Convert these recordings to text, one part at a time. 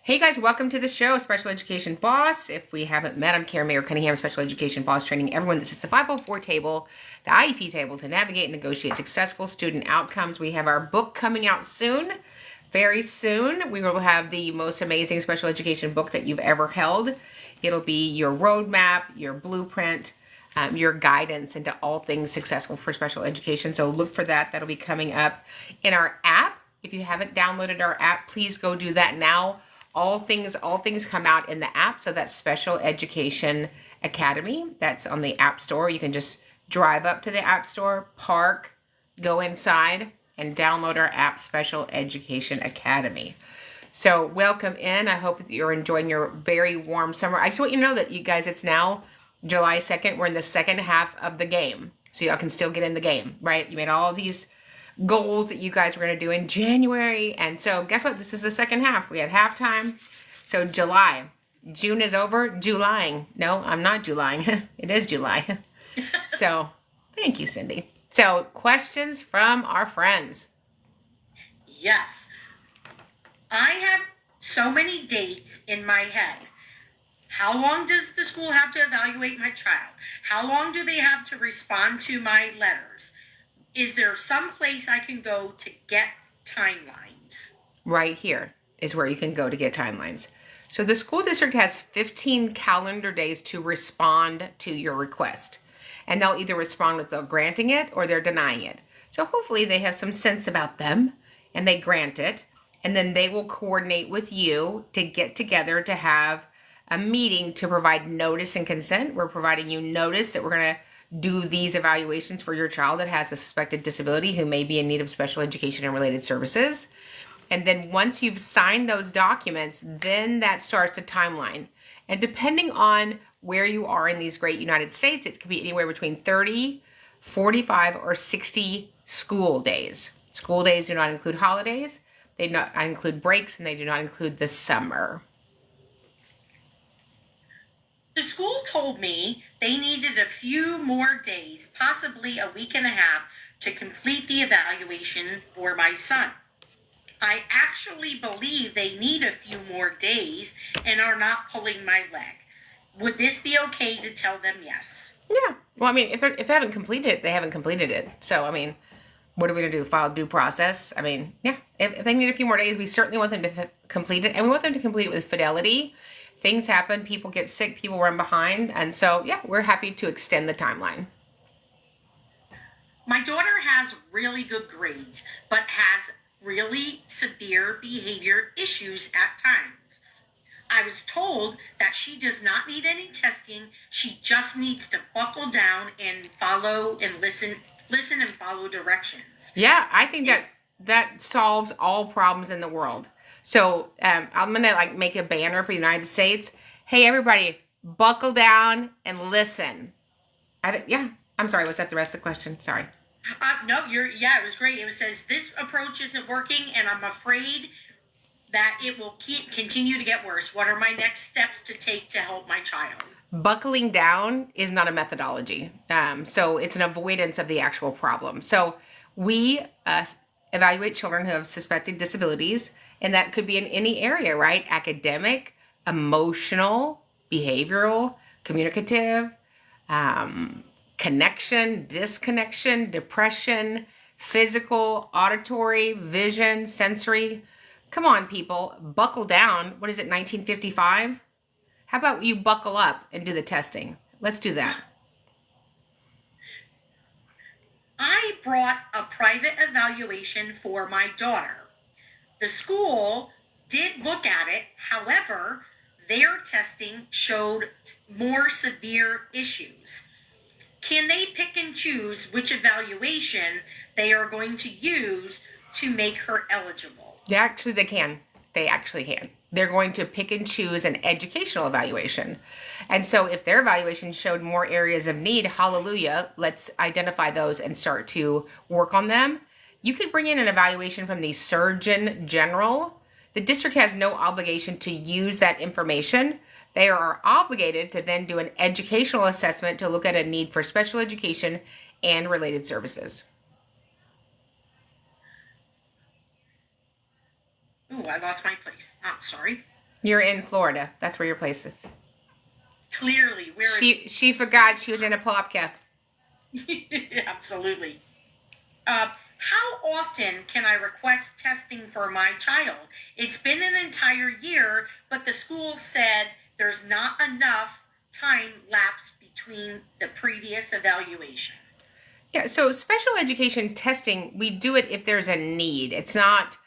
Hey guys, welcome to the show, Special Education Boss. If we haven't met, I'm Mayer Cunningham, Special Education Boss, training everyone that sits the 504 table, the IEP table, to navigate and negotiate successful student outcomes. We have our book coming out soon, very soon. We will have the most amazing special education book that you've ever held. It'll be your roadmap, your blueprint, your guidance into all things successful for special education. So look for that. That'll be coming up in our app. If you haven't downloaded our app, please go do that now. All things come out in the app. So that's Special Education Academy. That's on the App Store. You can just drive up to the App Store, park, go inside, and download our app, Special Education Academy. So welcome in. I hope that you're enjoying your very warm summer. I just want you to know that, you guys, it's now July 2nd. We're in the second half of the game. So y'all can still get in the game, right? You made all of these goals that you guys were going to do in January. And so guess what? This is the second half. We had halftime. So July. June is over. Julying. No, I'm not Julying. It is July. So thank you, Cindy. So questions from our friends. Yes. I have so many dates in my head. How long does the school have to evaluate my child? How long do they have to respond to my letters? Is there some place I can go to get timelines? Right here is where you can go to get timelines. So the school district has 15 calendar days to respond to your request. And they'll either respond with they're granting it or they're denying it. So hopefully they have some sense about them and they grant it. And then they will coordinate with you to get together to have a meeting to provide notice and consent. We're providing you notice that we're going to do these evaluations for your child that has a suspected disability who may be in need of special education and related services. And then once you've signed those documents, then that starts a timeline. And depending on where you are in these great United States, it could be anywhere between 30, 45, or 60 school days. School days do not include holidays, they do not include breaks, and they do not include the summer. The school told me they needed a few more days, possibly a week and a half, to complete the evaluation for my son. I actually believe they need a few more days and are not pulling my leg. Would this be okay to tell them yes? Yeah. Well, I mean, if they haven't completed it, they haven't completed it. So, I mean, what are we going to do? File due process? I mean, yeah. If they need a few more days, we certainly want them to complete it. And we want them to complete it with fidelity. Things happen, people get sick, people run behind. And so, yeah, we're happy to extend the timeline. My daughter has really good grades, but has really severe behavior issues at times. I was told that she does not need any testing. She just needs to buckle down and follow and listen and follow directions. Yeah, I think that solves all problems in the world. So I'm going to make a banner for the United States. Hey, everybody, buckle down and listen. Yeah, I'm sorry. Was that the rest of the question? Sorry. No, it was great. It says this approach isn't working and I'm afraid that it will continue to get worse. What are my next steps to take to help my child? Buckling down is not a methodology. So it's an avoidance of the actual problem. So we evaluate children who have suspected disabilities, and that could be in any area, right? Academic, emotional, behavioral, communicative, connection, disconnection, depression, physical, auditory, vision, sensory. Come on, people, buckle down. What is it, 1955? How about you buckle up and do the testing? Let's do that. I brought a private evaluation for my daughter. The school did look at it. However, their testing showed more severe issues. Can they pick and choose which evaluation they are going to use to make her eligible? Yeah, actually, they can. They actually can. They're going to pick and choose an educational evaluation. And so if their evaluation showed more areas of need, hallelujah, let's identify those and start to work on them. You could bring in an evaluation from the Surgeon General. The district has no obligation to use that information. They are obligated to then do an educational assessment to look at a need for special education and related services. Ooh, I lost my place. I'm sorry. You're in Florida. That's where your place is. Clearly, where She forgot she was in Apopka. Absolutely. How often can I request testing for my child? It's been an entire year, but the school said there's not enough time lapse between the previous evaluation. Yeah, so special education testing, we do it if there's a need. It's not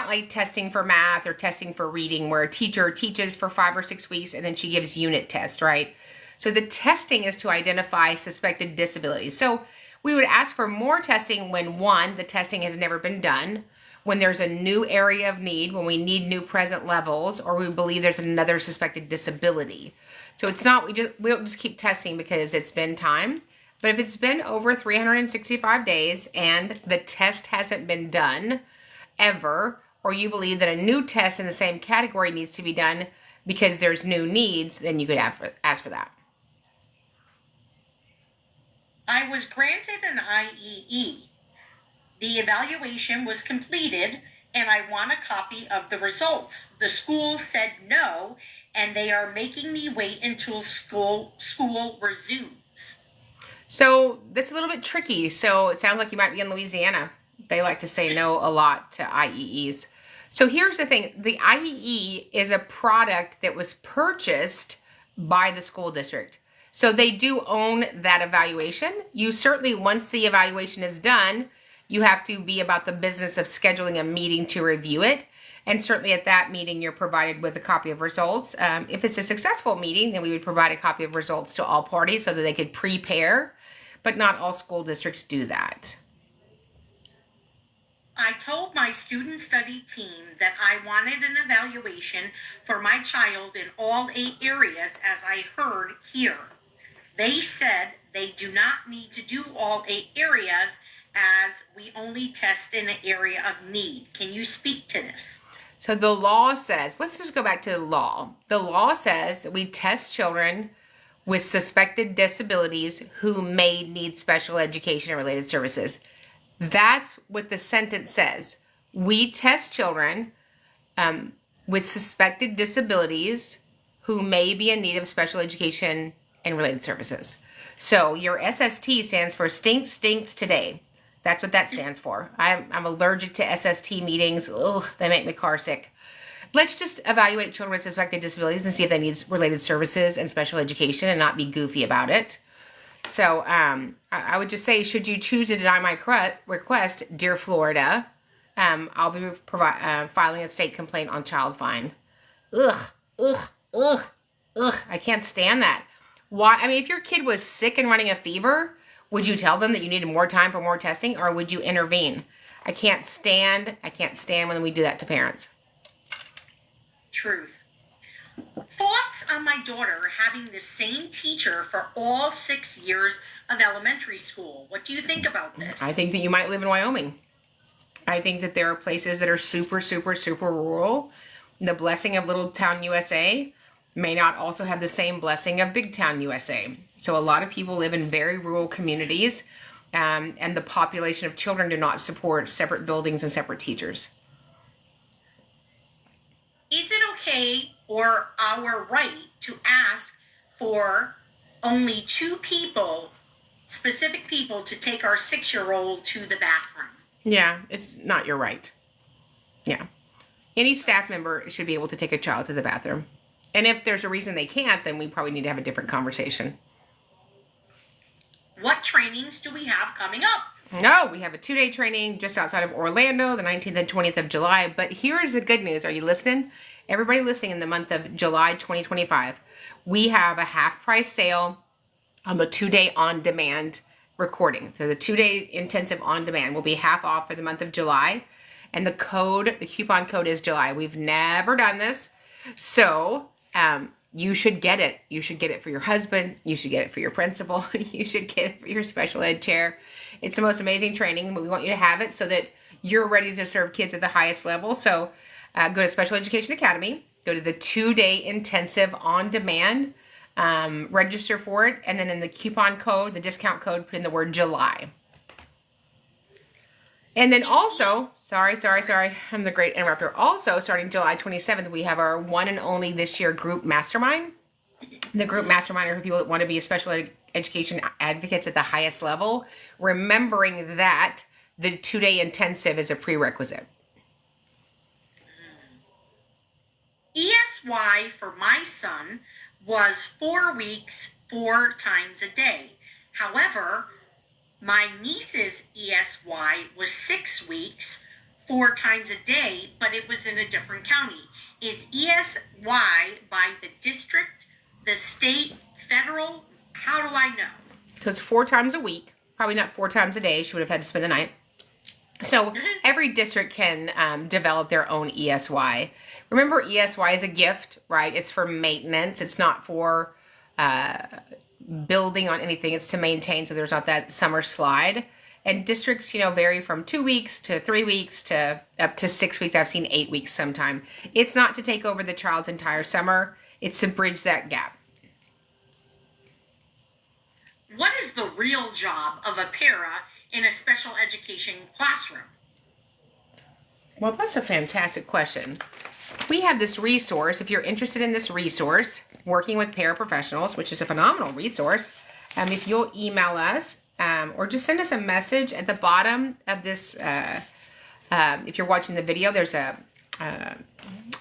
like testing for math or testing for reading where a teacher teaches for 5 or 6 weeks and then she gives unit tests, right? So the testing is to identify suspected disabilities. So we would ask for more testing when, one, the testing has never been done, when there's a new area of need, when we need new present levels, or we believe there's another suspected disability. So it's not, we don't just keep testing because it's been time. But if it's been over 365 days and the test hasn't been done ever, or you believe that a new test in the same category needs to be done because there's new needs, then you could ask for that. I was granted an IEE. The evaluation was completed and I want a copy of the results. The school said no, and they are making me wait until school resumes. So that's a little bit tricky. So it sounds like you might be in Louisiana. They like to say no a lot to IEEs. So here's the thing. The IEE is a product that was purchased by the school district. So they do own that evaluation. You certainly, once the evaluation is done, you have to be about the business of scheduling a meeting to review it. And certainly at that meeting, you're provided with a copy of results. If it's a successful meeting, then we would provide a copy of results to all parties so that they could prepare. But not all school districts do that. I told my student study team that I wanted an evaluation for my child in all 8 areas as I heard here. They said they do not need to do all 8 areas as we only test in an area of need. Can you speak to this? So the law says, let's just go back to the law. The law says that we test children with suspected disabilities who may need special education and related services. That's what the sentence says. We test children with suspected disabilities who may be in need of special education and related services. So your SST stands for stinks today. That's what that stands for. I'm allergic to SST meetings. Ugh, they make my car sick. Let's just evaluate children with suspected disabilities and see if they need related services and special education and not be goofy about it. So I would just say, should you choose to deny my request, dear Florida, I'll be filing a state complaint on child fine. Ugh. I can't stand that. Why? I mean, if your kid was sick and running a fever, would you tell them that you needed more time for more testing, or would you intervene? I can't stand when we do that to parents. Truth. Thoughts on my daughter having the same teacher for all 6 years of elementary school? What do you think about this? I think that you might live in Wyoming. I think that there are places that are super rural. The blessing of little town USA may not also have the same blessing of big town USA. So a lot of people live in very rural communities, and the population of children do not support separate buildings and separate teachers. Is it okay or our right to ask for only 2 people, specific people, to take our 6-year-old to the bathroom? Yeah, it's not your right. Yeah. Any staff member should be able to take a child to the bathroom. And if there's a reason they can't, then we probably need to have a different conversation. What trainings do we have coming up? No, we have a 2-day training just outside of Orlando, the 19th and 20th of July. But here is the good news. Are you listening? Everybody listening, in the month of July 2025, we have a half-price sale on the 2-day on-demand recording. So the 2-day intensive on-demand will be half off for the month of July. And the coupon code is July. We've never done this. So you should get it. You should get it for your husband. You should get it for your principal. You should get it for your special ed chair. It's the most amazing training. We want you to have it so that you're ready to serve kids at the highest level. So go to Special Education Academy. Go to the 2-day intensive on demand. Register for it. And then in the coupon code, the discount code, put in the word July. And then also, sorry, I'm the great interrupter. Also, starting July 27th, we have our one and only this year group mastermind. The group mastermind are for people that want to be special education advocates at the highest level, remembering that the 2-day intensive is a prerequisite. ESY for my son was 4 weeks, 4 times a day. However, my niece's ESY was 6 weeks, 4 times a day, but it was in a different county. Is ESY by the district, the state, federal? How do I know? So it's 4 times a week, probably not 4 times a day. She would have had to spend the night. So every district can develop their own ESY. Remember, ESY is a gift, right? It's for maintenance. It's not for building on anything. It's to maintain, so there's not that summer slide. And districts, vary from 2 weeks to 3 weeks to up to 6 weeks. I've seen 8 weeks sometime. It's not to take over the child's entire summer. It's to bridge that gap. What is the real job of a para in a special education classroom? Well, that's a fantastic question. We have this resource. If you're interested in this resource, Working with Paraprofessionals, which is a phenomenal resource, if you'll email us or just send us a message at the bottom of this. If you're watching the video, there's a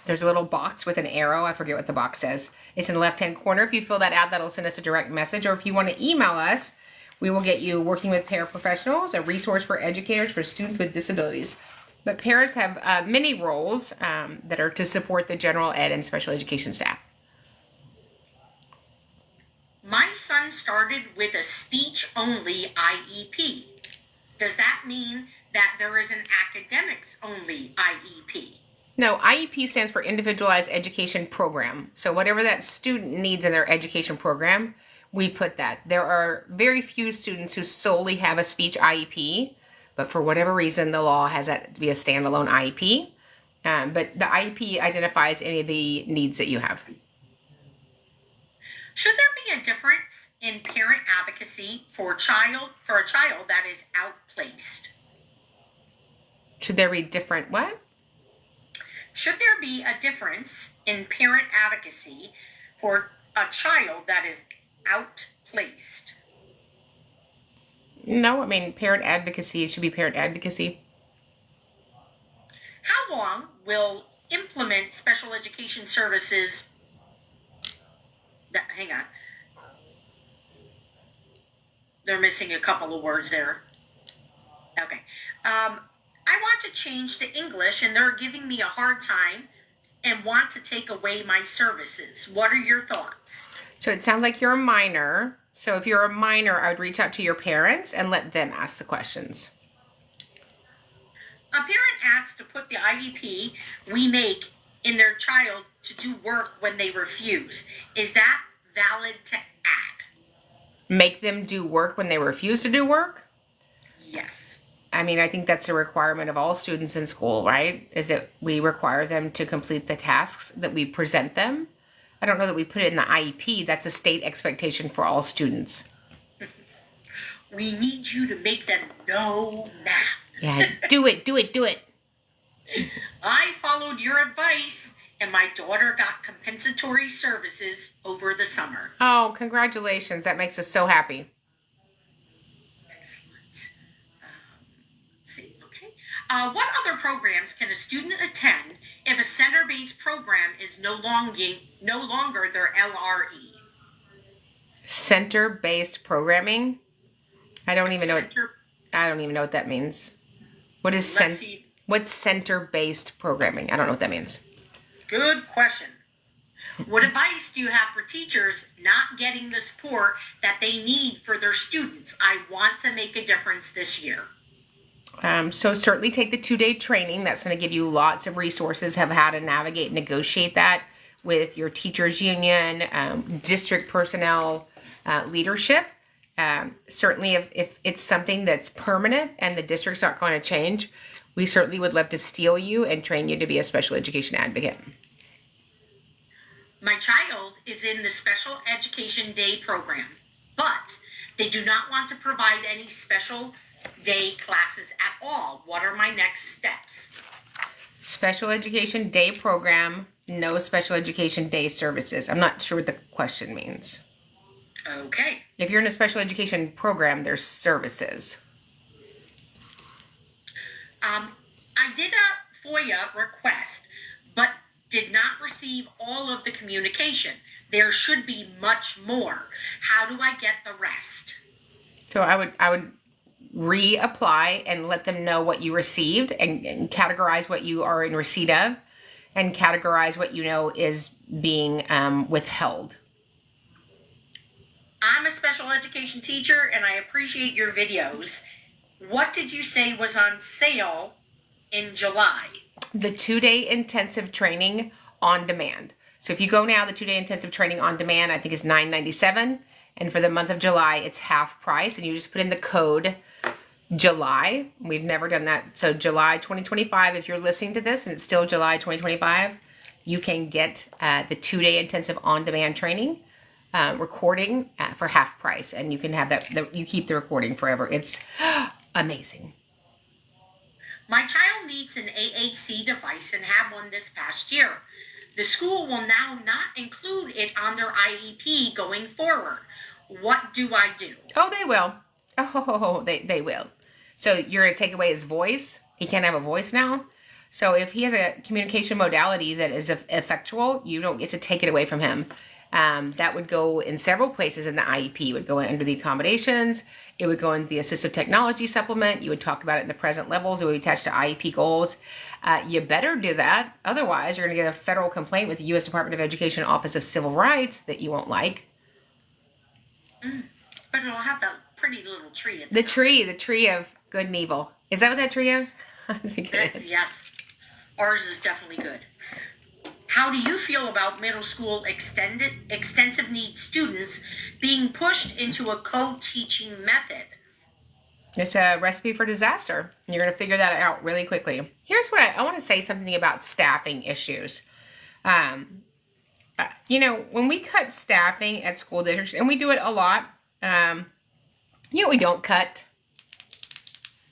little box with an arrow. I forget what the box says. It's in the left-hand corner. If you fill that out, that'll send us a direct message. Or if you want to email us, we will get you Working with Paraprofessionals, a resource for educators for students with disabilities. But paras have many roles that are to support the general ed and special education staff. My son started with a speech-only IEP. Does that mean that there is an academics-only IEP? No, IEP stands for Individualized Education Program. So whatever that student needs in their education program, we put that. There are very few students who solely have a speech IEP, but for whatever reason, the law has that to be a standalone IEP. But the IEP identifies any of the needs that you have. Should there be a difference in parent advocacy for a child that is outplaced? Should there be different what? Should there be a difference in parent advocacy for a child that is outplaced? No, parent advocacy, it should be parent advocacy. How long will implement special education services? Hang on. They're missing a couple of words there. Okay. I want to change to English and they're giving me a hard time and want to take away my services. What are your thoughts? So it sounds like you're a minor. So if you're a minor, I would reach out to your parents and let them ask the questions. A parent asks to put the IEP we make in their child to do work when they refuse. Is that valid to add? Make them do work when they refuse to do work? Yes. I think that's a requirement of all students in school, right? Is that we require them to complete the tasks that we present them. I don't know that we put it in the IEP. That's a state expectation for all students. We need you to make them know math. Yeah, do it. I followed your advice, and my daughter got compensatory services over the summer. Oh, congratulations. That makes us so happy. Excellent. Let's see, okay. What other programs can a student attend if a center-based program is no longer their LRE? Center-based programming? I don't even know what that means. What's center-based programming? I don't know what that means. Good question. What advice do you have for teachers not getting the support that they need for their students? I want to make a difference this year. So certainly take the 2-day training. That's going to give you lots of resources of how to navigate and negotiate that with your teachers union, district personnel, leadership. Certainly if it's something that's permanent and the district's not going to change, we certainly would love to steal you and train you to be a special education advocate. My child is in the Special Education Day program, but they do not want to provide any special day classes at all? What are my next steps? Special education day program, no special education day services. I'm not sure what the question means. Okay. If you're in a special education program, there's services. I did a FOIA request, but did not receive all of the communication. There should be much more. How do I get the rest? So I would reapply and let them know what you received and categorize what you are in receipt of and categorize what you know is being withheld. I'm a special education teacher and I appreciate your videos. What did you say was on sale in July? The 2-day intensive training on demand. So if you go now, the 2-day intensive training on demand, I think is $9.97. And for the month of July, it's half price. And you just put in the code July. We've never done that. So July 2025, if you're listening to this and it's still July 2025, you can get the 2-day intensive on demand training recording for half price. And you can have that, you keep the recording forever. It's amazing. My child needs an AAC device and had one this past year. The school will now not include it on their IEP going forward. What do I do? Oh, they will. Oh, they will. So you're going to take away his voice. He can't have a voice now. So if he has a communication modality that is effectual, you don't get to take it away from him. That would go in several places in the IEP. It would go under the accommodations. It would go in the assistive technology supplement. You would talk about it in the present levels. It would be attached to IEP goals. You better do that. Otherwise, you're going to get a federal complaint with the U.S. Department of Education Office of Civil Rights that you won't like. But it'll have that pretty little tree. At the tree of good and evil. Is that what that tree is? I think it is. Yes. Ours is definitely good. How do you feel about middle school extensive needs students being pushed into a co-teaching method? It's a recipe for disaster. You're going to figure that out really quickly. Here's what I want to say something about staffing issues. When we cut staffing at school districts, and we do it a lot, we don't cut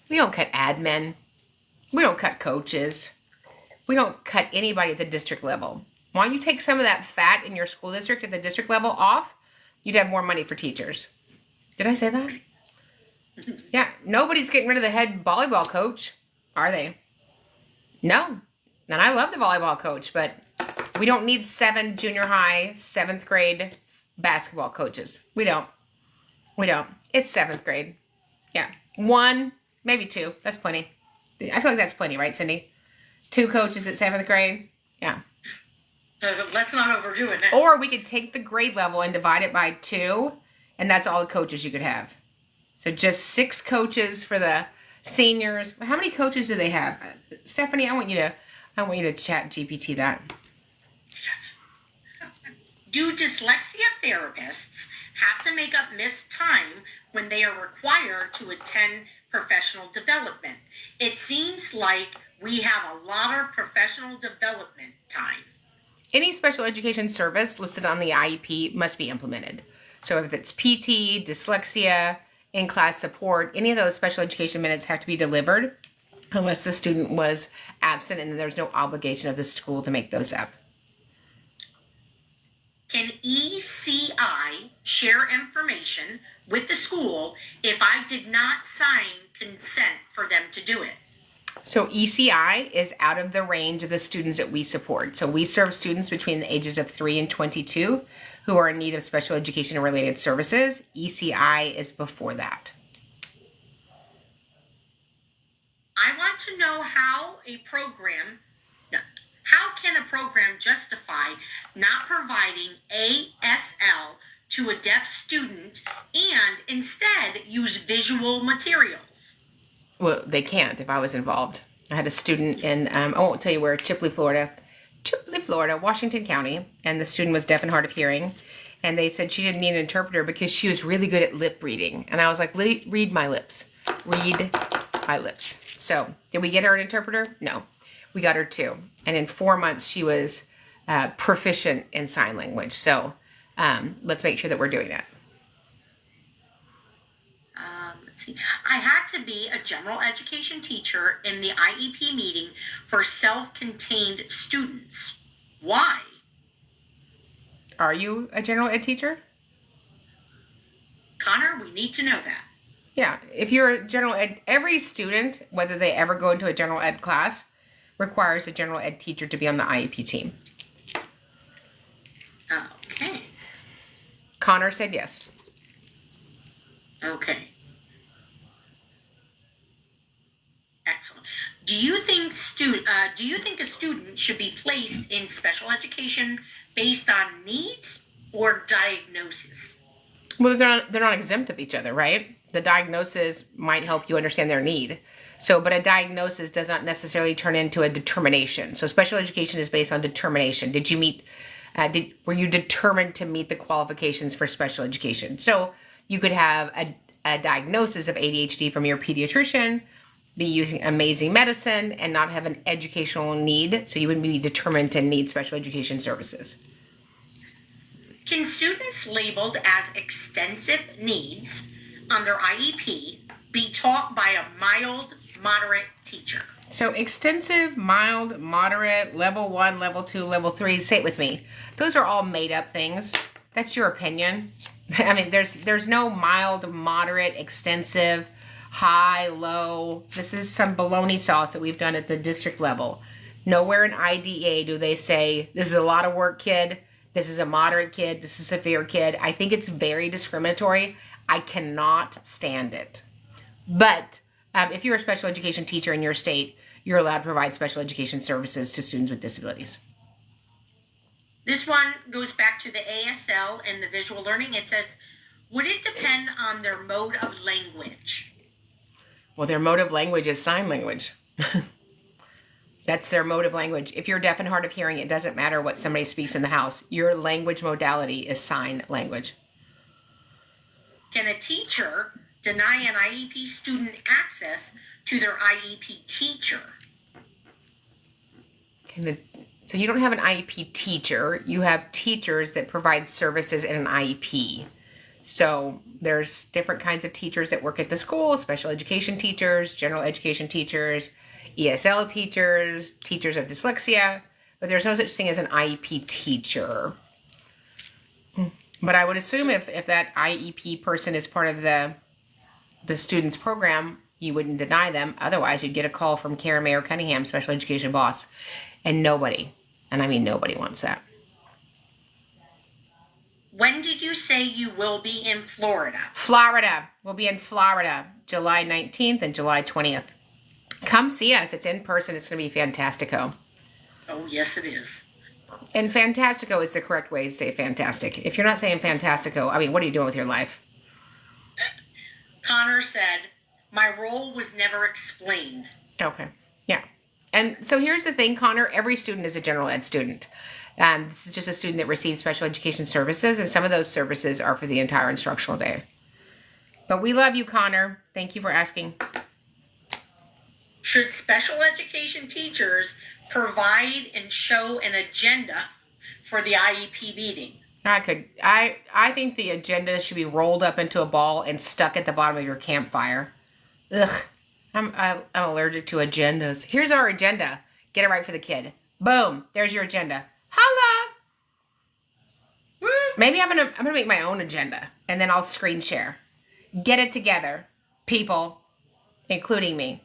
admin. We don't cut coaches. We don't cut anybody at the district level. Why don't you take some of that fat in your school district at the district level off? You'd have more money for teachers. Did I say that? Yeah, nobody's getting rid of the head volleyball coach, are they? No. And I love the volleyball coach, but we don't need 7 junior high, 7th grade basketball coaches. We don't. It's 7th grade. Yeah. 1, maybe 2. That's plenty. I feel like that's plenty, right, Cindy? 2 coaches at 7th grade. Yeah. Let's not overdo it now. Or we could take the grade level and divide it by 2, and that's all the coaches you could have. So just 6 coaches for the seniors. How many coaches do they have? Stephanie, I want you to chat GPT that. Yes. Do dyslexia therapists have to make up missed time when they are required to attend professional development? It seems like we have a lot of professional development time. Any special education service listed on the IEP must be implemented. So if it's PT, dyslexia, in-class support, any of those special education minutes have to be delivered unless the student was absent and there's no obligation of the school to make those up. Can ECI share information with the school if I did not sign consent for them to do it? So ECI is out of the range of the students that we support. So we serve students between the ages of 3 and 22 who are in need of special education and related services. ECI is before that. I want to know how can a program justify not providing ASL to a deaf student and instead use visual materials? Well, they can't if I was involved. I had a student in, I won't tell you where, Chipley, Florida, Washington County, and the student was deaf and hard of hearing. And they said she didn't need an interpreter because she was really good at lip reading. And I was like, read my lips. Read my lips. So, did we get her an interpreter? No. We got her 2. And in 4 months, she was proficient in sign language. So, let's make sure that we're doing that. Let's See, I had to be a general education teacher in the IEP meeting for self-contained students. Why? Are you a general ed teacher? Connor, we need to know that. Yeah, if you're a general ed, every student, whether they ever go into a general ed class, requires a general ed teacher to be on the IEP team. Okay. Connor said yes. Okay. Excellent. Do you think a student should be placed in special education based on needs or diagnosis? Well, they're not exempt of each other, right? The diagnosis might help you understand their need. So, but a diagnosis does not necessarily turn into a determination. So special education is based on determination. Were you determined to meet the qualifications for special education? So you could have a diagnosis of ADHD from your pediatrician, be using amazing medicine, and not have an educational need. So you wouldn't be determined to need special education services. Can students labeled as extensive needs on their IEP be taught by a mild, moderate teacher? So extensive, mild, moderate, level 1, level 2, level 3, say it with me. Those are all made up things. That's your opinion. I mean, there's no mild, moderate, extensive, high, low. This is some baloney sauce that we've done at the district level. Nowhere in IDA do they say, this is a lot of work, kid. This is a moderate kid. This is a severe kid. I think it's very discriminatory. I cannot stand it. But if you're a special education teacher in your state, you're allowed to provide special education services to students with disabilities. This one goes back to the ASL and the visual learning. It says, would it depend on their mode of language? Well, their mode of language is sign language. That's their mode of language. If you're deaf and hard of hearing, it doesn't matter what somebody speaks in the house. Your language modality is sign language. Can a teacher deny an IEP student access to their IEP teacher? So you don't have an IEP teacher. You have teachers that provide services in an IEP. So there's different kinds of teachers that work at the school, special education teachers, general education teachers, ESL teachers, teachers of dyslexia, but there's no such thing as an IEP teacher. But I would assume if that IEP person is part of the student's program, you wouldn't deny them. Otherwise, you'd get a call from Mayer Cunningham, special education boss. And nobody, and I mean nobody, wants that. When did you say you will be in Florida? Florida. We'll be in Florida, July 19th and July 20th. Come see us. It's in person. It's going to be fantastico. Oh, yes, it is. And fantastico is the correct way to say fantastic. If you're not saying fantastico, I mean, what are you doing with your life? Connor said, my role was never explained. Okay. Yeah. And so here's the thing, Connor. Every student is a general ed student. This is just a student that receives special education services, and some of those services are for the entire instructional day. But we love you, Connor. Thank you for asking. Should special education teachers provide and show an agenda for the IEP meeting? I think the agenda should be rolled up into a ball and stuck at the bottom of your campfire. Ugh, I'm allergic to agendas. Here's our agenda. Get it right for the kid. Boom, there's your agenda. Holla! Woo! Maybe I'm gonna make my own agenda, and then I'll screen share. Get it together, people, including me.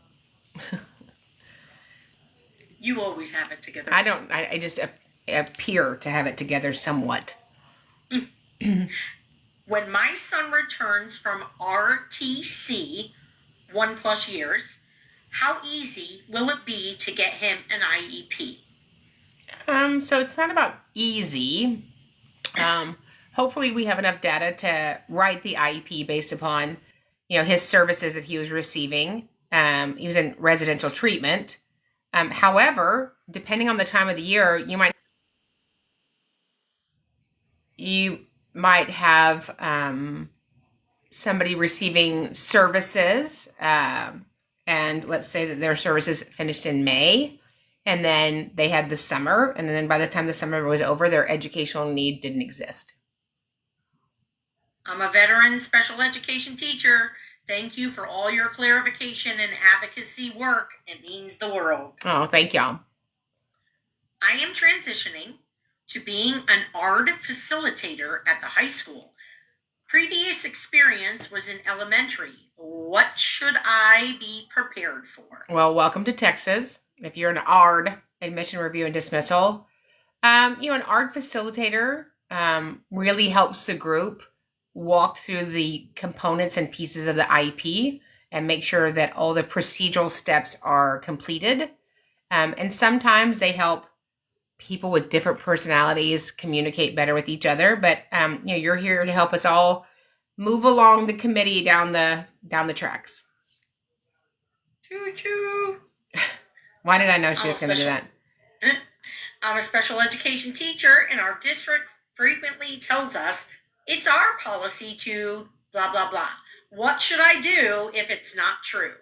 You always have it together. I don't. I just appear to have it together somewhat. When my son returns from RTC, 1+ years, how easy will it be to get him an IEP? So it's not about easy. Hopefully we have enough data to write the IEP based upon, his services that he was receiving. He was in residential treatment. However, depending on the time of the year, you might have somebody receiving services, and let's say that their services finished in May, and then they had the summer, and then by the time the summer was over, their educational need didn't exist. I'm a veteran special education teacher. Thank you for all your clarification and advocacy work. It means the world. Oh, thank y'all. I am transitioning to being an ARD facilitator at the high school. Previous experience was in elementary. What should I be prepared for? Well, welcome to Texas. If you're an ARD, admission review and dismissal, an ARD facilitator really helps the group walk through the components and pieces of the IEP and make sure that all the procedural steps are completed. And sometimes they help people with different personalities communicate better with each other. But you're here to help us all move along the committee down the tracks. Choo choo. Why did I know she was going to do that? I'm a special education teacher, and our district frequently tells us it's our policy to blah, blah, blah. What should I do if it's not true?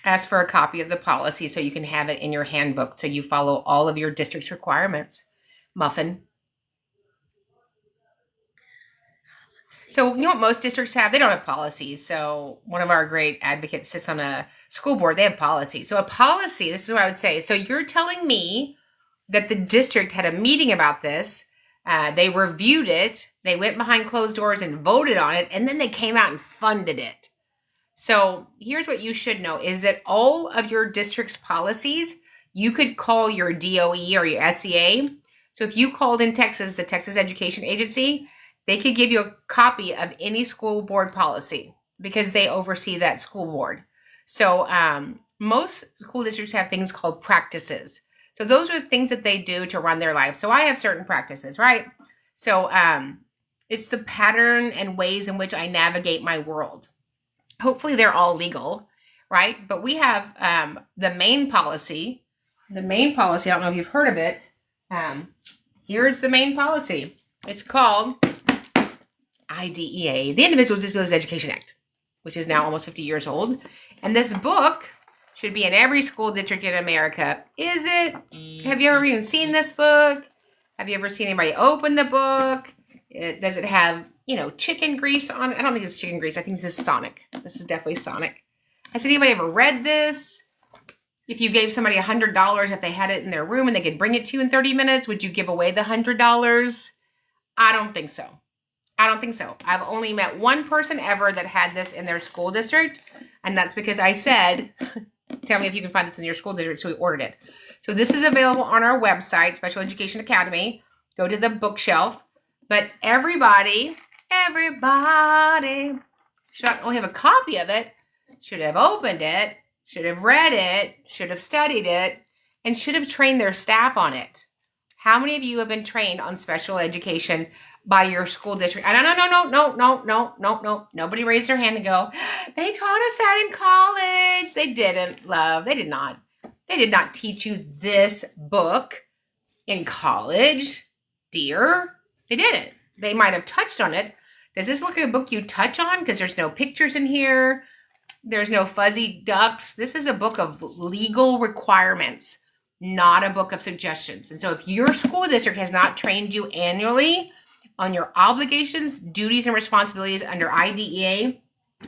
Ask for a copy of the policy so you can have it in your handbook so you follow all of your district's requirements. Muffin. So you know what most districts have? They don't have policies. So one of our great advocates sits on a school board. They have policies. So a policy, this is what I would say. So you're telling me that the district had a meeting about this. They reviewed it. They went behind closed doors and voted on it. And then they came out and funded it. So here's what you should know is that all of your district's policies, you could call your DOE or your SEA. So if you called in Texas, the Texas Education Agency, they could give you a copy of any school board policy because they oversee that school board. So most school districts have things called practices. So those are the things that they do to run their life. So I have certain practices, right? So it's the pattern and ways in which I navigate my world. Hopefully they're all legal, right? But we have the main policy. The main policy, I don't know if you've heard of it. Here's the main policy. It's called IDEA, the Individual with Disabilities Education Act, which is now almost 50 years old. And this book should be in every school district in America. Is it? Have you ever even seen this book? Have you ever seen anybody open the book? Does it have, chicken grease on it? I don't think it's chicken grease. I think this is Sonic. This is definitely Sonic. Has anybody ever read this? If you gave somebody $100, if they had it in their room and they could bring it to you in 30 minutes, would you give away the $100? I don't think so. I've only met one person ever that had this in their school district. And that's because I said, tell me if you can find this in your school district. So we ordered it. So this is available on our website, Special Education Academy. Go to the bookshelf. But everybody should not only have a copy of it, should have opened it, should have read it, should have studied it, and should have trained their staff on it. How many of you have been trained on special education by your school district? No. Nobody raised their hand and go, they taught us that in college. They didn't, love. They did not. They did not teach you this book in college, dear. They didn't. They might have touched on it. Does this look like a book you touch on? Because there's no pictures in here. There's no fuzzy ducks. This is a book of legal requirements, not a book of suggestions. And so if your school district has not trained you annually on your obligations, duties, and responsibilities under IDEA,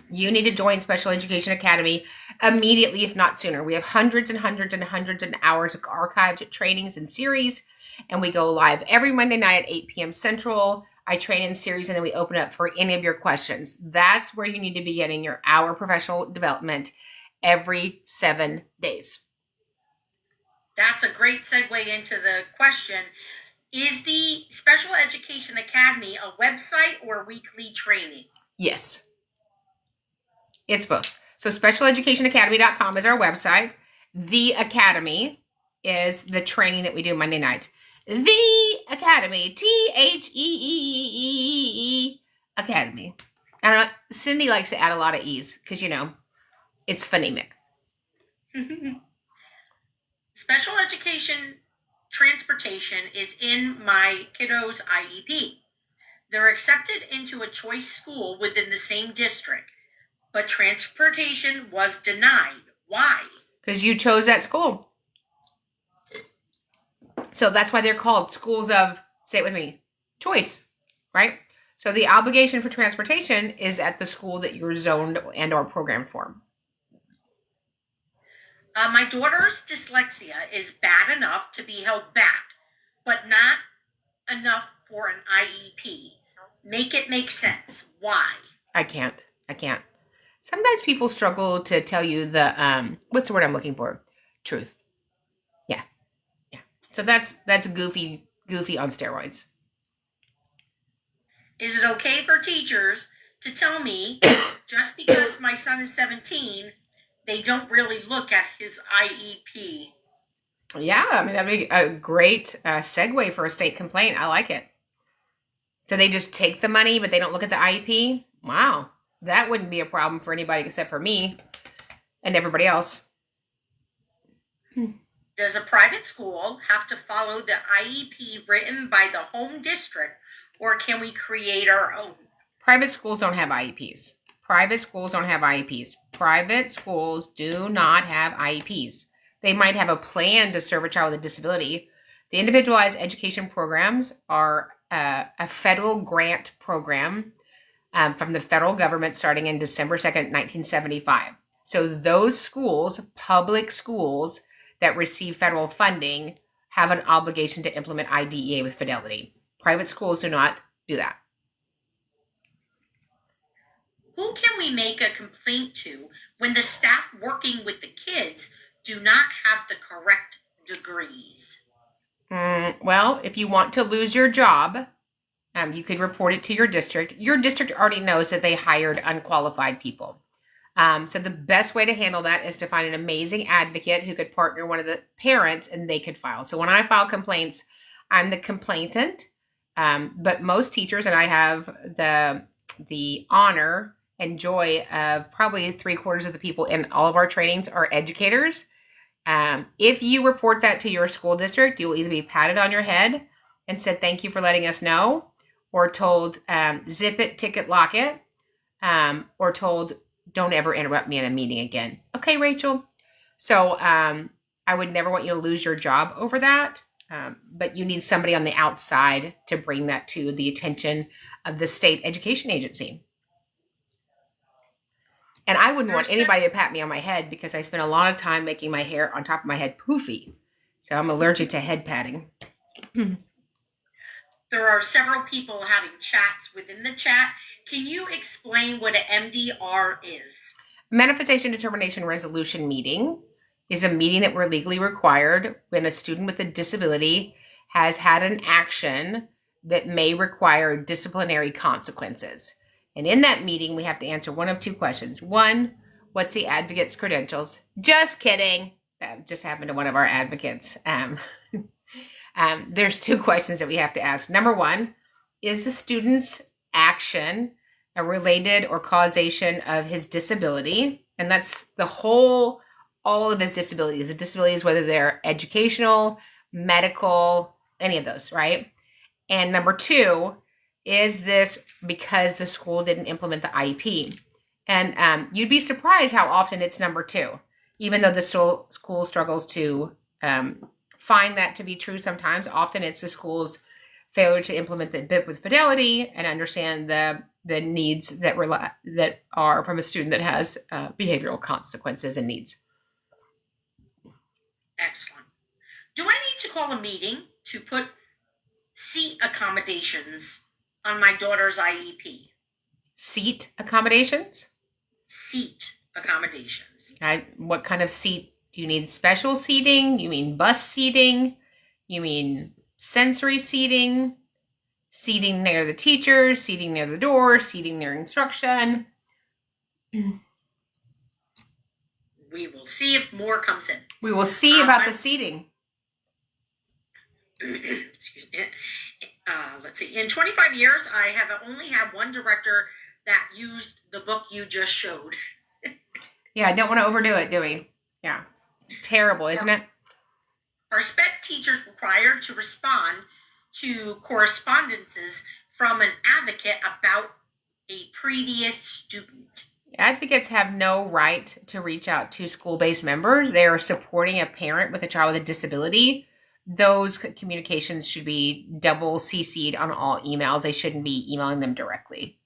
you need to join Special Education Academy immediately, if not sooner. We have hundreds and hundreds and hundreds of hours of archived trainings and series, and we go live every Monday night at 8 p.m. Central. I train in series, and then we open up for any of your questions. That's where you need to be getting your hour professional development every 7 days. That's a great segue into the question. Is the Special Education Academy a website or weekly training? Yes. It's both. So specialeducationacademy.com is our website. The Academy is the training that we do Monday night. The Academy, Theee Academy. I don't know. Cindy likes to add a lot of E's because, it's phonemic. Special education transportation is in my kiddo's IEP. They're accepted into a choice school within the same district, but transportation was denied. Why? Because you chose that school. So that's why they're called schools of, say it with me, choice, right? So the obligation for transportation is at the school that you're zoned and or programmed for. My daughter's dyslexia is bad enough to be held back, but not enough for an IEP. Make it make sense. Why? I can't. Sometimes people struggle to tell you the, what's the word I'm looking for? Truth. Yeah. So that's goofy on steroids. Is it okay for teachers to tell me just because my son is 17, they don't really look at his IEP? Yeah, I mean, that'd be a great segue for a state complaint. I like it. Do they just take the money, but they don't look at the IEP? Wow. That wouldn't be a problem for anybody except for me and everybody else. Does a private school have to follow the IEP written by the home district, or can we create our own? Private schools don't have IEPs. Private schools do not have IEPs. They might have a plan to serve a child with a disability. The individualized education programs are a federal grant program from the federal government starting in December 2nd, 1975. So those schools, public schools that receive federal funding, have an obligation to implement IDEA with Fidelity. Private schools do not do that. Who can we make a complaint to when the staff working with the kids do not have the correct degrees? Well, if you want to lose your job, you could report it to your district. Your district already knows that they hired unqualified people. So the best way to handle that is to find an amazing advocate who could partner one of the parents and they could file. So when I file complaints, I'm the complainant. But most teachers, and I have the honor and joy of probably 3/4 of the people in all of our trainings are educators. If you report that to your school district, you will either be patted on your head and said, thank you for letting us know, or told, zip it, ticket, lock it, or told, don't ever interrupt me in a meeting again. Okay, Rachel. So I would never want you to lose your job over that, but you need somebody on the outside to bring that to the attention of the state education agency. And I wouldn't want anybody to pat me on my head because I spend a lot of time making my hair on top of my head poofy. So I'm allergic to head patting. There are several people having chats within the chat. Can you explain what an MDR is? Manifestation Determination Resolution meeting is a meeting that we're legally required when a student with a disability has had an action that may require disciplinary consequences. And in that meeting, we have to answer one of two questions. One, what's the advocate's credentials? Just kidding. That just happened to one of our advocates. There's two questions that we have to ask. Number one, is the student's action a related or causation of his disability? And that's all of his disabilities. The disabilities, whether they're educational, medical, any of those, right? And number two, is this because the school didn't implement the IEP? And you'd be surprised how often it's number two, even though the school struggles to find that to be true sometimes. Often it's the school's failure to implement the BIP with Fidelity and understand the needs that are from a student that has behavioral consequences and needs. Excellent. Do I need to call a meeting to put seat accommodations on my daughter's IEP? Seat accommodations? Seat accommodations. What kind of seat? Do you need special seating? You mean bus seating? You mean sensory seating? Seating near the teacher? Seating near the door? Seating near instruction? We will see if more comes in. We will see about the seating. Excuse me. Let's see. In 25 years, I have only had one director that used the book you just showed. Yeah, I don't want to overdo it, do we? Yeah. It's terrible, isn't it? Are SPED teachers required to respond to correspondences from an advocate about a previous student? Advocates have no right to reach out to school-based members. They are supporting a parent with a child with a disability. those communications should be double CC'd on all emails. They shouldn't be emailing them directly.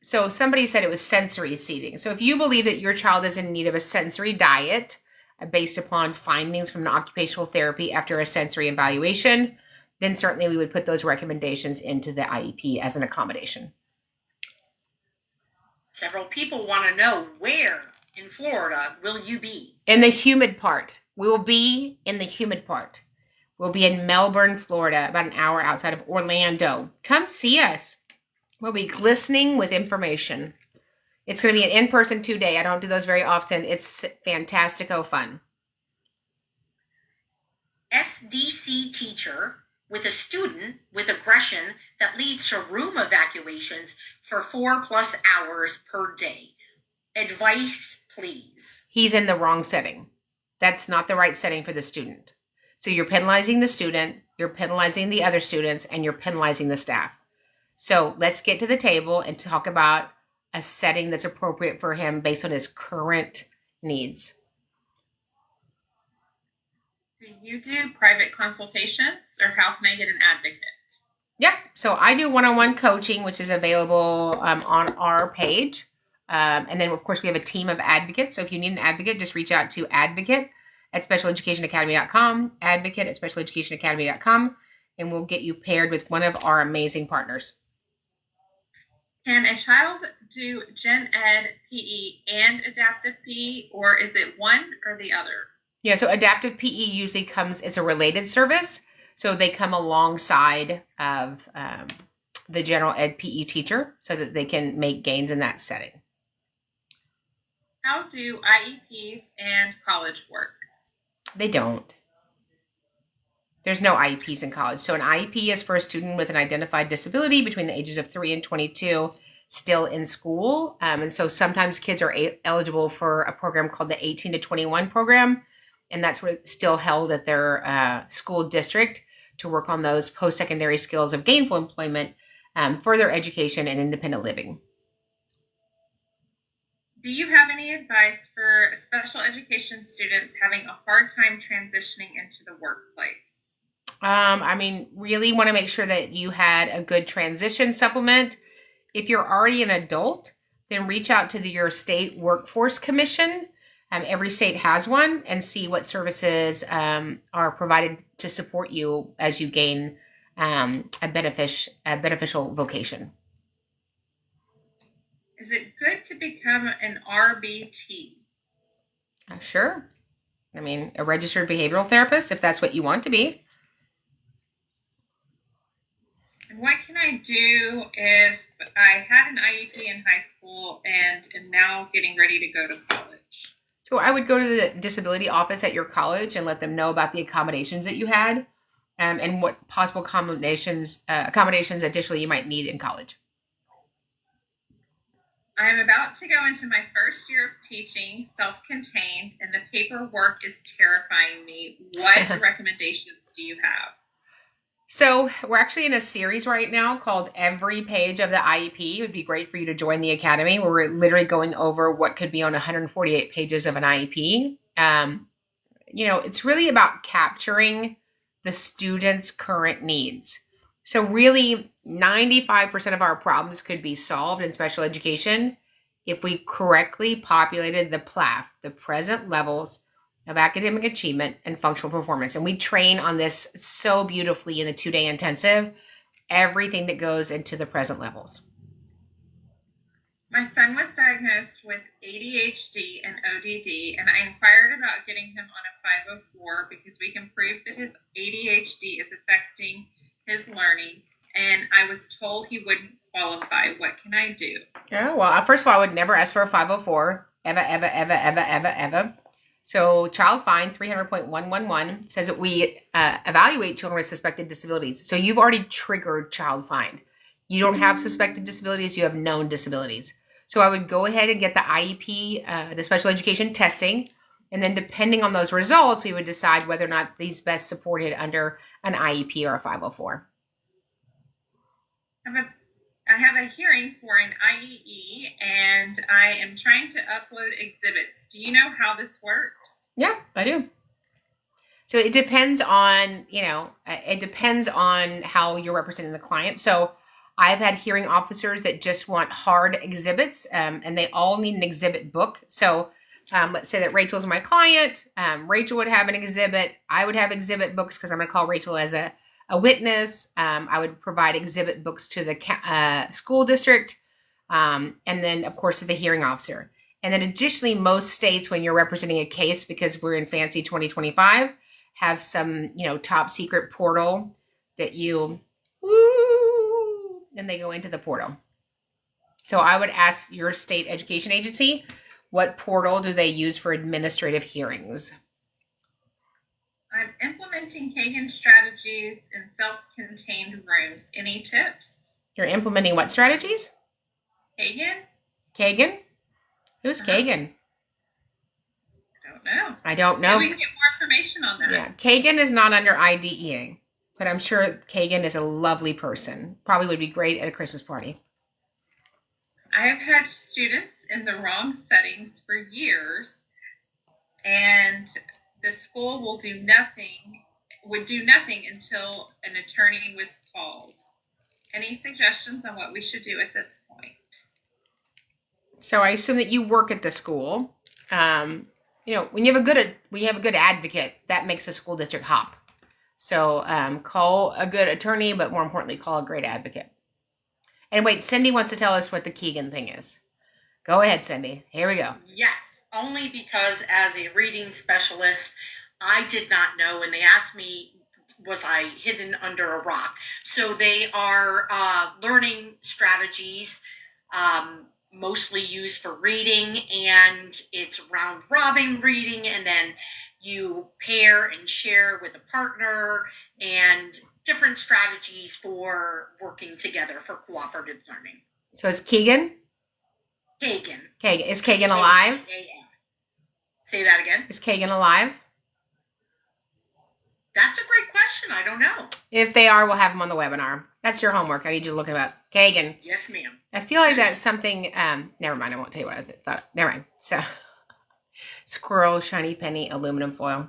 So somebody said it was sensory seating. So if you believe that your child is in need of a sensory diet based upon findings from an occupational therapy after a sensory evaluation, then certainly we would put those recommendations into the IEP as an accommodation. Several people want to know, where in Florida will you be? In the humid part. We will be in the humid part. We'll be in Melbourne, Florida, about an hour outside of Orlando. Come see us. We'll be glistening with information. It's going to be an in-person 2-day. I don't do those very often. It's fantastico fun. SDC teacher with a student with aggression that leads to room evacuations for 4+ hours per day. Advice, please. He's in the wrong setting. That's not the right setting for the student. So you're penalizing the student, you're penalizing the other students, and you're penalizing the staff. So let's get to the table and talk about a setting that's appropriate for him based on his current needs. Do you do private consultations, or how can I get an advocate? Yep. So I do one-on-one coaching, which is available on our page. And then, of course, we have a team of advocates. So if you need an advocate, just reach out to advocate@specialeducationacademy.com, advocate@specialeducationacademy.com, and we'll get you paired with one of our amazing partners. Can a child do Gen Ed, PE, and adaptive PE, or is it one or the other? Yeah, so adaptive PE usually comes as a related service. So they come alongside of the general ed PE teacher so that they can make gains in that setting. How do IEPs and college work? They don't. There's no IEPs in college. So an IEP is for a student with an identified disability between the ages of 3 and 22 still in school. And so sometimes kids are eligible for a program called the 18 to 21 program. And that's where it's still held at their school district to work on those post-secondary skills of gainful employment, further education, and independent living. Do you have any advice for special education students having a hard time transitioning into the workplace? Really want to make sure that you had a good transition supplement. If you're already an adult, then reach out to your state workforce commission. Every state has one, and see what services are provided to support you as you gain a beneficial vocation. Is it good to become an RBT? Sure. A registered behavioral therapist, if that's what you want to be. And what can I do if I had an IEP in high school and am now getting ready to go to college? So I would go to the disability office at your college and let them know about the accommodations that you had and what possible accommodations additionally you might need in college. I'm about to go into my first year of teaching, self-contained, and the paperwork is terrifying me. What recommendations do you have? So we're actually in a series right now called Every Page of the IEP. It would be great for you to join the academy, where we're literally going over what could be on 148 pages of an IEP. It's really about capturing the student's current needs. So really, 95% of our problems could be solved in special education if we correctly populated the PLAF, the present levels of academic achievement and functional performance. And we train on this so beautifully in the 2-day intensive, everything that goes into the present levels. My son was diagnosed with ADHD and ODD, and I inquired about getting him on a 504 because we can prove that his ADHD is affecting his learning, and I was told he wouldn't qualify. What can I do? Yeah, well, first of all, I would never ask for a 504, ever. So Child Find 300.111 says that we evaluate children with suspected disabilities. So you've already triggered Child Find. You don't have suspected disabilities, you have known disabilities. So I would go ahead and get the IEP, the special education testing, and then depending on those results, we would decide whether or not these best supported under an IEP or a 504. I have a hearing for an IEE, and I am trying to upload exhibits. Do you know how this works? Yeah, I do. So it depends on, it depends on how you're representing the client. So I've had hearing officers that just want hard exhibits, and they all need an exhibit book. So let's say that Rachel's my client. Rachel would have an exhibit. I would have exhibit books because I'm going to call Rachel as a witness. I would provide exhibit books to the school district, and then, of course, to the hearing officer. And then additionally, most states, when you're representing a case, because we're in fancy 2025, have some, top secret portal that and they go into the portal. So I would ask your state education agency, what portal do they use for administrative hearings? I'm implementing Kagan strategies in self-contained rooms. Any tips? You're implementing what strategies? Kagan? Kagan? Who's Kagan? I don't know. Maybe we can get more information on that. Yeah, Kagan is not under IDEA, but I'm sure Kagan is a lovely person. Probably would be great at a Christmas party. I have had students in the wrong settings for years, and the school would do nothing until an attorney was called. Any suggestions on what we should do at this point? So I assume that you work at the school. When you have a good advocate, that makes a school district hop. So call a good attorney, but more importantly, call a great advocate. And wait, Cindy wants to tell us what the Keegan thing is. Go ahead, Cindy. Here we go. Yes, only because as a reading specialist, I did not know, and they asked me, was I hidden under a rock? So they are learning strategies, mostly used for reading, and it's round robin reading, and then you pair and share with a partner, and different strategies for working together for cooperative learning. So is Keegan? Kagan. Kagan. Is Kagan alive? K-A-N. Say that again. Is Kagan alive? That's a great question. I don't know. If they are, we'll have them on the webinar. That's your homework. I need you to look it up. Kagan. Yes, ma'am. I feel like that's something, never mind. I won't tell you what I thought. Never mind. So, squirrel, shiny penny, aluminum foil.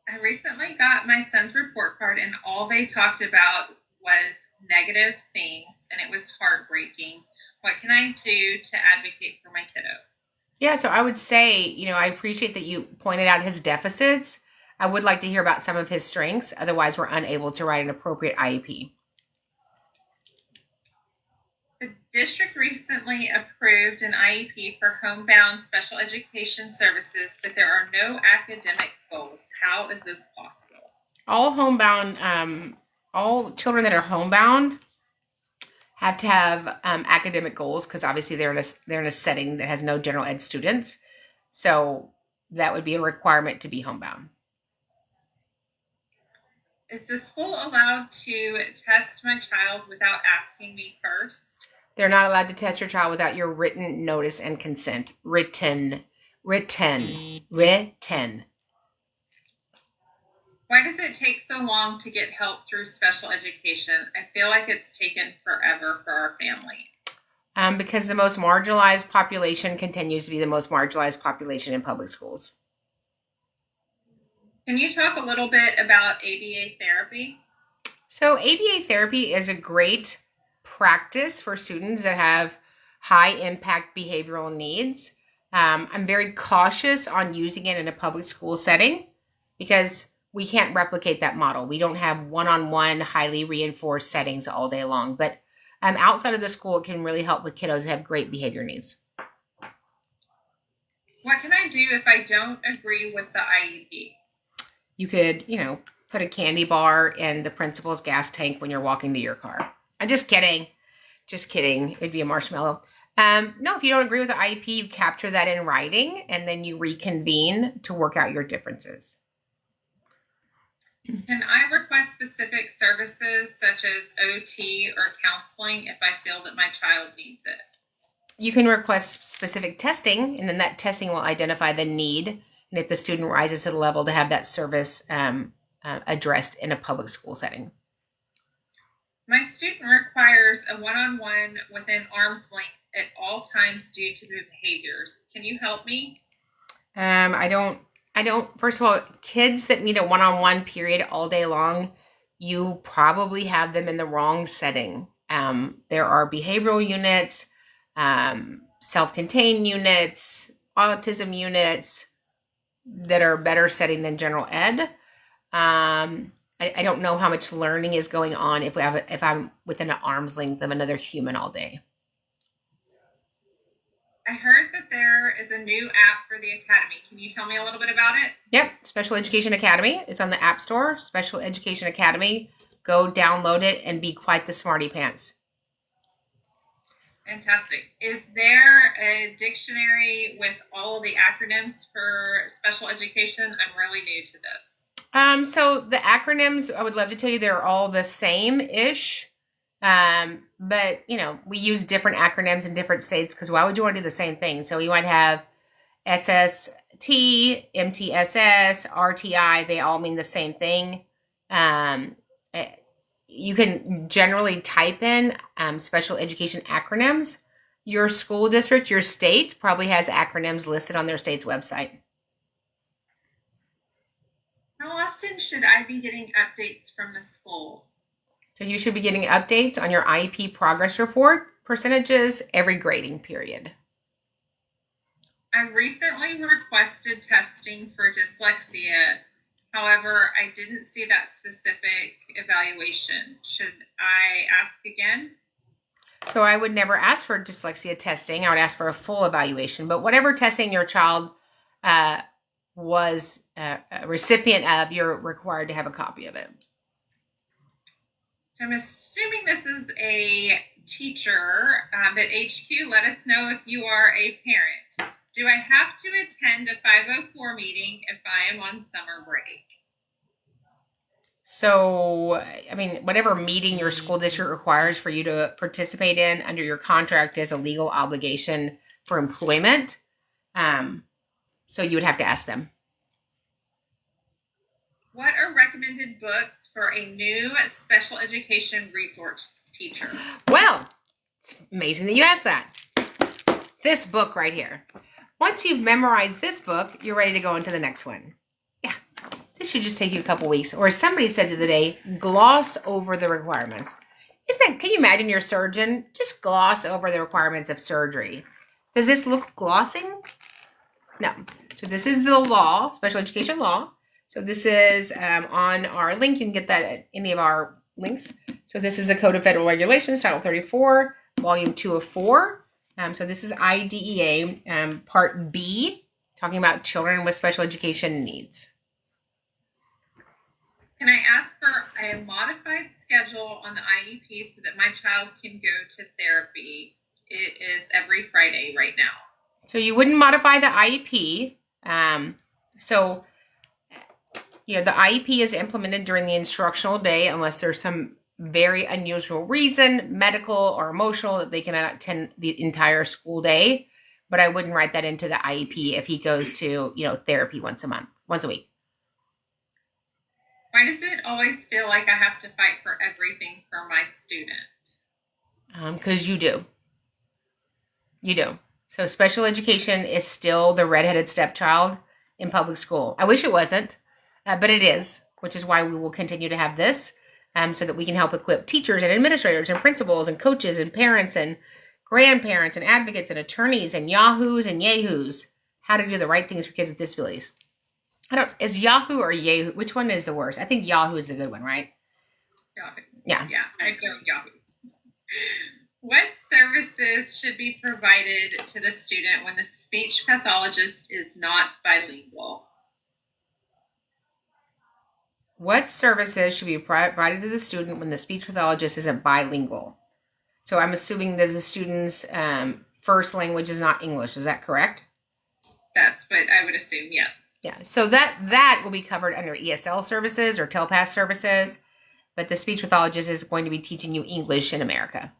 I recently got my son's report card, and all they talked about was negative things, and it was heartbreaking. What can I do to advocate for my kiddo? Yeah, so I would say, I appreciate that you pointed out his deficits. I would like to hear about some of his strengths. Otherwise, we're unable to write an appropriate IEP. The district recently approved an IEP for homebound special education services, but there are no academic goals. How is this possible? All children that are homebound have to have academic goals because obviously they're in a setting that has no general ed students. So that would be a requirement to be homebound. Is the school allowed to test my child without asking me first? They're not allowed to test your child without your written notice and consent. Written. Why does it take so long to get help through special education? I feel like it's taken forever for our family. Because the most marginalized population continues to be the most marginalized population in public schools. Can you talk a little bit about ABA therapy? So ABA therapy is a great practice for students that have high impact behavioral needs. I'm very cautious on using it in a public school setting because we can't replicate that model. We don't have one-on-one highly reinforced settings all day long, but outside of the school, it can really help with kiddos that have great behavior needs. What can I do if I don't agree with the IEP? You could, put a candy bar in the principal's gas tank when you're walking to your car. I'm just kidding. Just kidding. It'd be a marshmallow. No, if you don't agree with the IEP, you capture that in writing and then you reconvene to work out your differences. Can I request specific services such as OT or counseling if I feel that my child needs it? You can request specific testing, and then that testing will identify the need, and if the student rises to the level to have that service addressed in a public school setting. My student requires a one-on-one within arm's length at all times due to their behaviors. Can you help me? I First of all, kids that need a one-on-one period all day long, you probably have them in the wrong setting. There are behavioral units, self-contained units, autism units that are better setting than general ed. I don't know how much learning is going on if I'm within an arm's length of another human all day. I heard that there is a new app for the Academy. Can you tell me a little bit about it? Yep, Special Education Academy. It's on the App Store, Special Education Academy. Go download it and be quite the smarty pants. Fantastic. Is there a dictionary with all of the acronyms for special education? I'm really new to this. So the acronyms, I would love to tell you they're all the same-ish. But, we use different acronyms in different states because why would you want to do the same thing? So you might have SST, MTSS, RTI. They all mean the same thing. You can generally type in special education acronyms. Your school district, your state probably has acronyms listed on their state's website. How often should I be getting updates from the school? So you should be getting updates on your IEP progress report percentages every grading period. I recently requested testing for dyslexia. However, I didn't see that specific evaluation. Should I ask again? So I would never ask for dyslexia testing. I would ask for a full evaluation. But whatever testing your child was a recipient of, you're required to have a copy of it. I'm assuming this is a teacher, but HQ, let us know if you are a parent. Do I have to attend a 504 meeting if I am on summer break? So, whatever meeting your school district requires for you to participate in under your contract is a legal obligation for employment. So you would have to ask them. What are recommended books for a new special education resource teacher? Well, it's amazing that you asked that. This book right here. Once you've memorized this book, you're ready to go into the next one. Yeah, this should just take you a couple weeks. Or as somebody said the other day, gloss over the requirements. Can you imagine your surgeon? Just gloss over the requirements of surgery. Does this look glossing? No. So this is the law, special education law. So this is on our link. You can get that at any of our links. So this is the Code of Federal Regulations, Title 34, Volume 2 of 4. So this is IDEA, Part B, talking about children with special education needs. Can I ask for a modified schedule on the IEP so that my child can go to therapy? It is every Friday right now. So you wouldn't modify the IEP. The IEP is implemented during the instructional day unless there's some very unusual reason, medical or emotional, that they cannot attend the entire school day. But I wouldn't write that into the IEP if he goes to, therapy once a week. Why does it always feel like I have to fight for everything for my student? Because you do. You do. So special education is still the redheaded stepchild in public school. I wish it wasn't. But it is, which is why we will continue to have this so that we can help equip teachers and administrators and principals and coaches and parents and grandparents and advocates and attorneys and yahoos and yahoos how to do the right things for kids with disabilities. Is Yahoo or Yahoo? Which one is the worst? I think Yahoo is the good one, right? Yahoo. Yeah. Yeah, I go Yahoo. What services should be provided to the student when the speech pathologist is not bilingual? What services should be provided to the student when the speech pathologist isn't bilingual? So I'm assuming that the student's first language is not English. Is that correct? That's what I would assume, yes. Yeah, so that will be covered under ESL services or telepass services, but the speech pathologist is going to be teaching you English in America.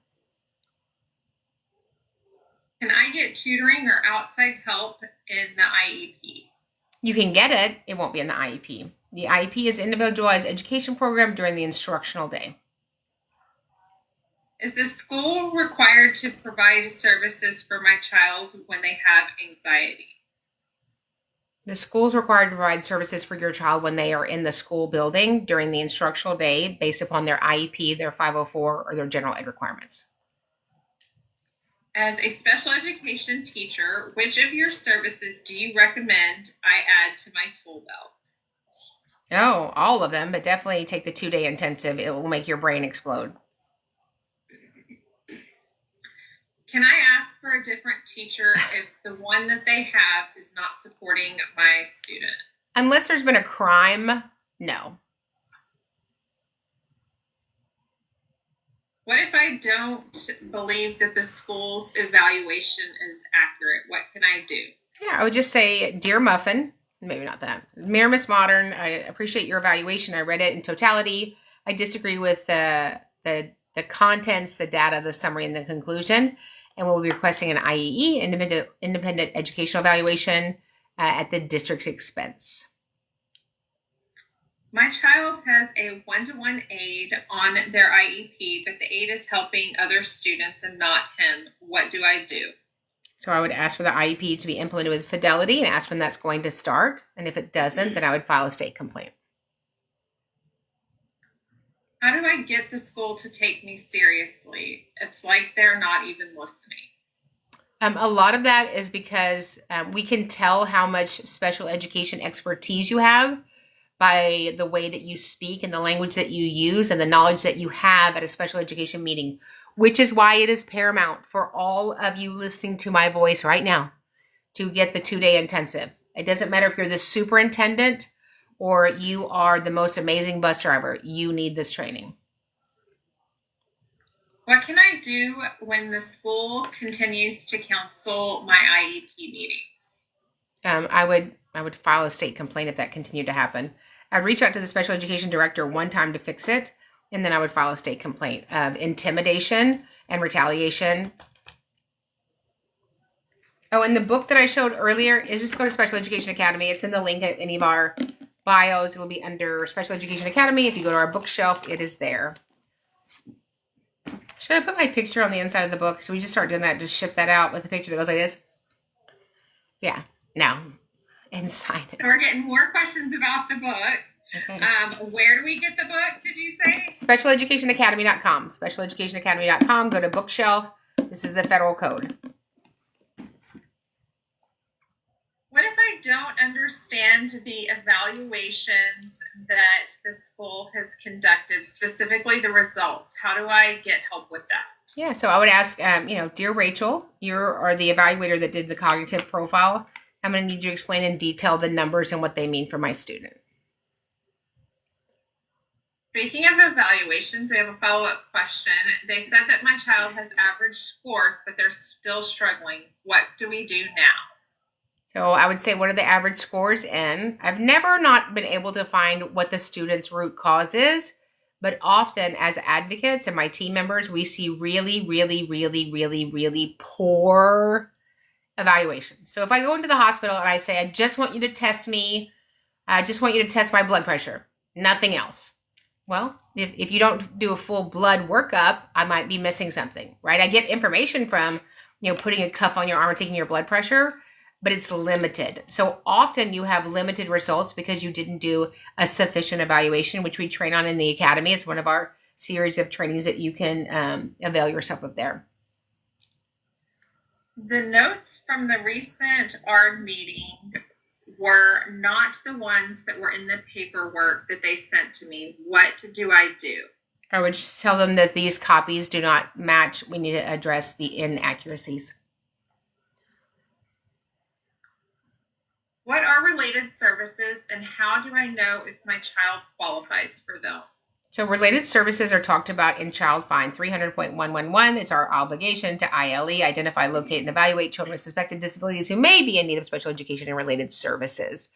Can I get tutoring or outside help in the IEP? You can get it. It won't be in the IEP. The IEP is individualized education program during the instructional day. Is the school required to provide services for my child when they have anxiety? The school is required to provide services for your child when they are in the school building during the instructional day based upon their IEP, their 504, or their general ed requirements. As a special education teacher, which of your services do you recommend I add to my tool belt? Oh, all of them, but definitely take the 2-day intensive. It will make your brain explode. Can I ask for a different teacher if the one that they have is not supporting my student? Unless there's been a crime, no. What if I don't believe that the school's evaluation is accurate? What can I do? Yeah, I would just say, Dear Muffin, maybe not that. Dear Miss Modern, I appreciate your evaluation. I read it in totality. I disagree with the contents, the data, the summary, and the conclusion. And we'll be requesting an IEE, independent educational evaluation, at the district's expense. My child has a one-to-one aide on their IEP, but the aide is helping other students and not him. What do I do? So I would ask for the IEP to be implemented with Fidelity and ask when that's going to start. And if it doesn't, then I would file a state complaint. How do I get the school to take me seriously? It's like they're not even listening. A lot of that is because we can tell how much special education expertise you have by the way that you speak and the language that you use and the knowledge that you have at a special education meeting, which is why it is paramount for all of you listening to my voice right now to get the 2-day intensive. It doesn't matter if you're the superintendent or you are the most amazing bus driver. You need this training. What can I do when the school continues to cancel my IEP meetings? I would file a state complaint if that continued to happen. I'd reach out to the special education director one time to fix it, and then I would file a state complaint of intimidation and retaliation. Oh, and the book that I showed earlier is just go to Special Education Academy. It's in the link at any of our bios. It'll be under Special Education Academy. If you go to our bookshelf, it is there. Should I put my picture on the inside of the book? Should we just start doing that? Just ship that out with a picture that goes like this? Yeah, no. And sign it. So we're getting more questions about the book. Okay. Where do we get the book, did you say? SpecialEducationAcademy.com. SpecialEducationAcademy.com. Go to bookshelf. This is the federal code. What if I don't understand the evaluations that the school has conducted, specifically the results? How do I get help with that? Yeah, so I would ask, Dear Rachel, you are the evaluator that did the cognitive profile. I'm going to need you to explain in detail the numbers and what they mean for my student. Speaking of evaluations, we have a follow-up question. They said that my child has average scores, but they're still struggling. What do we do now? So I would say, what are the average scores in? I've never not been able to find what the student's root cause is, but often as advocates and my team members, we see really, really, really, really, really poor evaluations. So if I go into the hospital and I say, I just want you to test me, I just want you to test my blood pressure, nothing else. Well, if you don't do a full blood workup, I might be missing something, right? I get information from, putting a cuff on your arm and taking your blood pressure, but it's limited. So often you have limited results because you didn't do a sufficient evaluation, which we train on in the academy. It's one of our series of trainings that you can avail yourself of there. The notes from the recent ARD meeting were not the ones that were in the paperwork that they sent to me. What do I do? I would just tell them that these copies do not match. We need to address the inaccuracies. What are related services and how do I know if my child qualifies for them? So related services are talked about in Child Find 300.111. It's our obligation to ILE, identify, locate, and evaluate children with suspected disabilities who may be in need of special education and related services.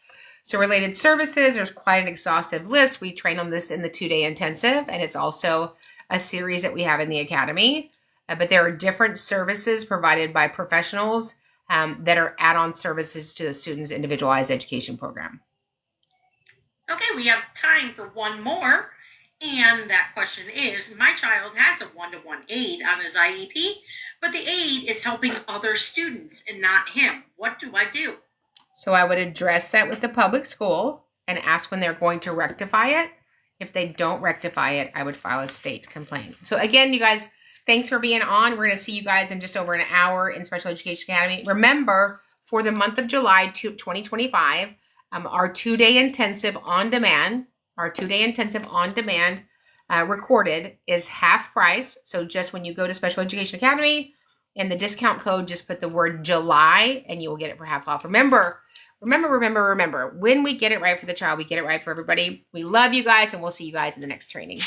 So related services, there's quite an exhaustive list. We train on this in the 2-day intensive, and it's also a series that we have in the academy. But there are different services provided by professionals that are add-on services to the student's individualized education program. Okay, we have time for one more. And that question is, my child has a one-to-one aide on his IEP, but the aide is helping other students and not him. What do I do? So I would address that with the public school and ask when they're going to rectify it. If they don't rectify it, I would file a state complaint. So again, you guys, thanks for being on. We're going to see you guys in just over an hour in Special Education Academy. Remember, for the month of July 2025, our 2-day intensive on demand, recorded is half price. So just when you go to Special Education Academy and the discount code, just put the word July and you will get it for half off. Remember, when we get it right for the child, we get it right for everybody. We love you guys and we'll see you guys in the next training.